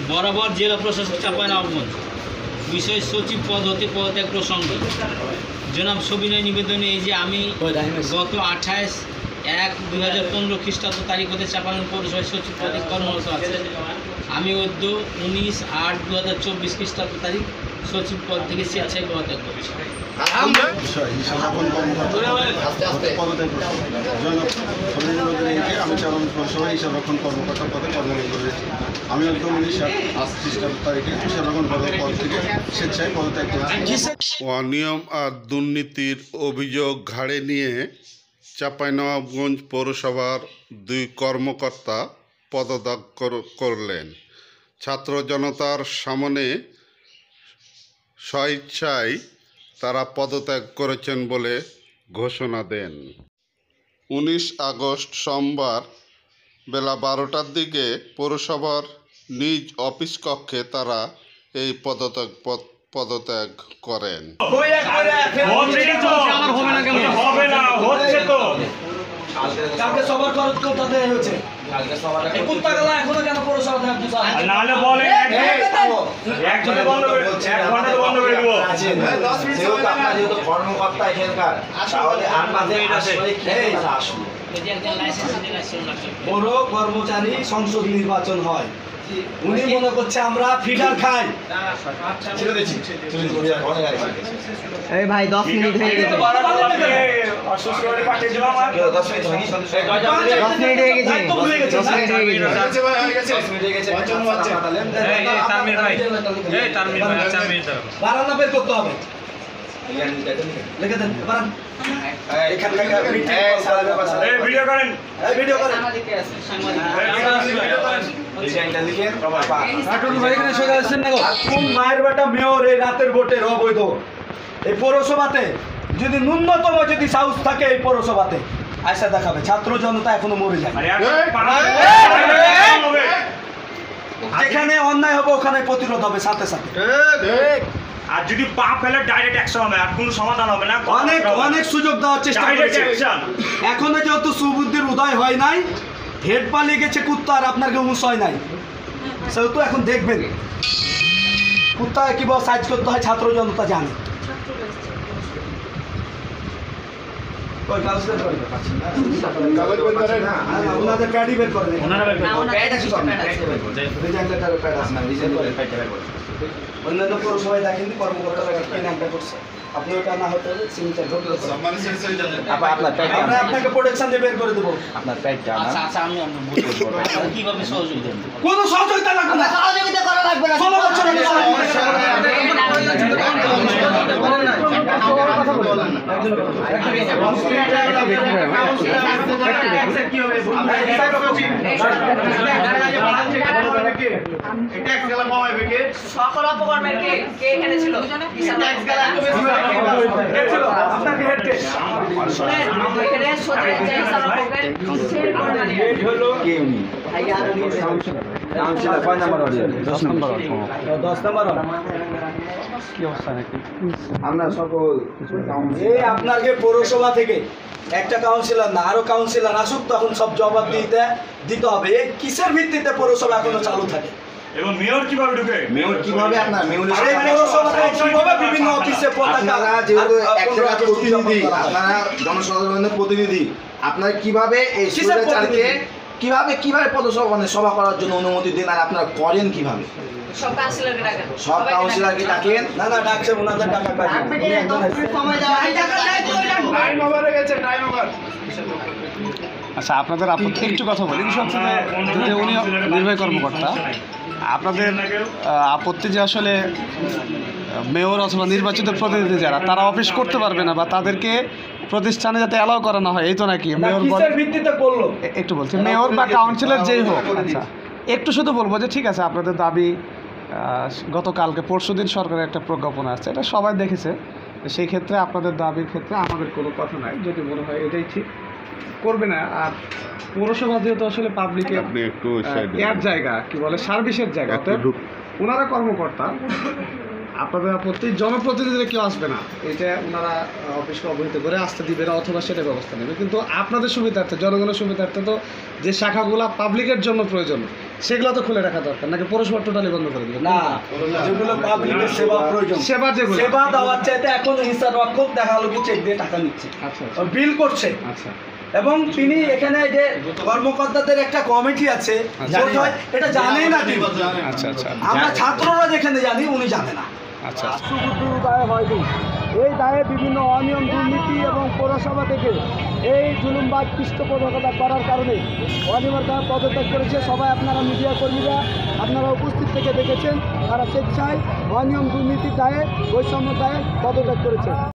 বরাবর জেলা প্রশাসক চাঁপাইনবাবগঞ্জ বিষয় সচিব পদ হতে পদত্যাগ প্রসঙ্গে জনাব সবিনয় নিবেদনে এই যে আমি গত 28/1/2015 খ্রিস্টাব্দ তারিখ হতে চাঁপাইনবাবগঞ্জ পৌরসভায় সচিব পদে কর্মরত আছে। আমি অদ্য 19/8/2024 খ্রিস্টাব্দ তারিখ সচিব পদ থেকে স্বেচ্ছায় পদত্যাগ করছি। আমি চাঁপাইনবাবগঞ্জ পৌরসভায় হিসাবরক্ষণ কর্মকর্তার পদে কর্মরত রয়েছি। আমি অদ্য 19/8 খ্রিস্টাব্দ তারিখে হিসাবরক্ষণ পদ থেকে স্বেচ্ছায় পদত্যাগ করছি। অনিয়ম আর দুর্নীতির অভিযোগ ঘাড়ে নিয়ে চাঁপাইনবাবগঞ্জ পৌরসভার 2 কর্মকর্তা পদত্যাগ করলেন। ছাত্র জনতার সামনে স্বেচ্ছায় তারা পদত্যাগ করেছেন বলে ঘোষণা দেন। 19 আগস্ট সোমবার বেলা 12টার দিকে পৌরসভার নিজ অফিস কক্ষে তারা এই পদত্যাগ করেন। বড় কর্মচারী সংসদ নির্বাচন হয়, উনি মনে করছে আমরা ফিডার খাই। এই ভাই 10 মিনিট হয়ে গেছে, 10 মিনিট হয়ে গেছে। বারান্দা বের করতে হবে, লিখে দেন বারান। মায়ের বেটা মেয়র এই রাতের ভোটের অবৈধ। এই পৌরসভাতে যদি ন্যূনতম যদি সাহস থাকে এই পৌরসভাতে আশা দেখাবে। ছাত্র জনতা এখনো মরে যায়। যেখানে অন্যায় হবে ওখানে প্রতিরোধ হবে সাথে সাথে। আর যদি পা ফেলে ডাইরেক্ট অ্যাকশন হবে, আর কোনো সমাধান হবে না। অনেক সুযোগ দেওয়ার চেষ্টা করেছে, এখনো যেহেতু সুবুদ্ধির উদয় হয় নাই, হেড পালিয়ে গেছে কুত্তা আর আপনার কেউ হুঁশ হয় নাই, সেহেতু এখন দেখবেন কুত্তা কিভাবে সাইজ করতে হয় ছাত্র জনতা জানে। ওনাদের প্যাডই বের করেন, অন্যান্য পৌরসভায় দেখেন কর্মকর্তারা নামটা করছে, আপনি ওটা না হতে হবে সিগনেচার আমরা আপনাকে প্রোটেকশন দিয়ে বের করে দেবো। আপনার প্যাডটা কিভাবে সহযোগিতা কোনো সহযোগিতা লাগবে না, সহযোগিতা করা লাগবে না। 16 বছর আগে সকল অপকর্মের কে এখানে ছিল? আমরা সকল আপনাকে পৌরসভা থেকে একটা কাউন্সিলর না আরো কাউন্সিলর আসুক, তখন সব জবাব দিতে হবে। কিসের ভিত্তিতে পৌরসভা এখনো চালু থাকে? এবং মেয়র কিভাবে ঢুকে? মেয়র কিভাবে আপনার বিভিন্ন অফিসে আপনারা যেহেতু একটা প্রতিনিধি, আপনারা জনসাধারণের প্রতিনিধি, আপনারা কিভাবে এই স্বৈরাচারকে কিভাবে সভা করার জন্য অনুমতি দেন, আর আপনারা করেন কিভাবে? সব কাউন্সিলরকে ডাকেন, সব কাউন্সিলরকে ডাকেন? না ডাকছে ওনাদের টাকা আচ্ছা, আপনাদের আপত্তি একটু কথা বলি। বিষয় হচ্ছে যে উনি নির্বাহী কর্মকর্তা, আপনাদের আপত্তি যে আসলে মেয়র অথবা নির্বাচিত প্রতিনিধি যারা তারা অফিস করতে পারবে না বা তাদেরকে প্রতিষ্ঠানে যাতে অ্যালাউ করানো হয়, এই তো নাকি? মেয়র ভিত্তিতে করলো একটু বলছি, মেয়র বা কাউন্সিলর যেই হোক। আচ্ছা, একটু শুধু বলবো যে ঠিক আছে, আপনাদের দাবি গতকালকে পরশুদিন সরকারের একটা প্রজ্ঞাপনা আসছে, এটা সবাই দেখেছে। সেই ক্ষেত্রে আপনাদের দাবির ক্ষেত্রে আমাদের কোনো কথা নাই, যদি মনে হয় এটাই ঠিক করবে না। আর পৌরসভা যেহেতু আসলে পাবলিকের এর জায়গা, কি বলে সার্ভিসের জায়গা, ওনারা কর্মকর্তা, আপনাদের আপত্তি জনপ্রতিনিধিরা কেউ আসবে না, এটা ওনারা অফিসকে অবহিত করে আসতে দিবে না অথবা সেটা ব্যবস্থা নেবে। কিন্তু আপনাদের সুবিধার্থে, জনগণের সুবিধার্থে তো যে শাখাগুলো পাবলিকের জন্য প্রয়োজন সেগুলো তো খুলে রাখা দরকার, নাকি পৌরসভা টোটালি বন্ধ করে দেবে? না, যেগুলো পাবলিকের সেবা প্রয়োজন, সেবা যেগুলো সেবা দেওয়ার চাইতে এখন হিসাব রক্ষক দেখা গেলো কি চেক দিয়ে টাকা নিচ্ছে, আচ্ছা বিল করছে। আচ্ছা এবং তিনি এখানে যে কর্মকর্তাদের একটা কমিটি আছে, জানি না। এটা জানেই না তিনি। আচ্ছা আচ্ছা আমরা ছাত্ররা যেখানে জানি, উনি জানে না। আচ্ছা সুবুদ্ধির উদয় হয়নি। এই দায়ে বিভিন্ন অনিয়ম, দুর্নীতি এবং পৌরসভা থেকে এই জুলুমবাজ পৃষ্ঠপোষকতা করার কারণে অনিয়মতা পদত্যাগ করেছে। সবাই আপনারা মিডিয়া কর্মীরা আপনারা উপস্থিত থেকে দেখেছেন, তারা স্বেচ্ছায় অনিয়ম দুর্নীতির দায়ে, বৈষম্য দায়ে পদত্যাগ করেছে।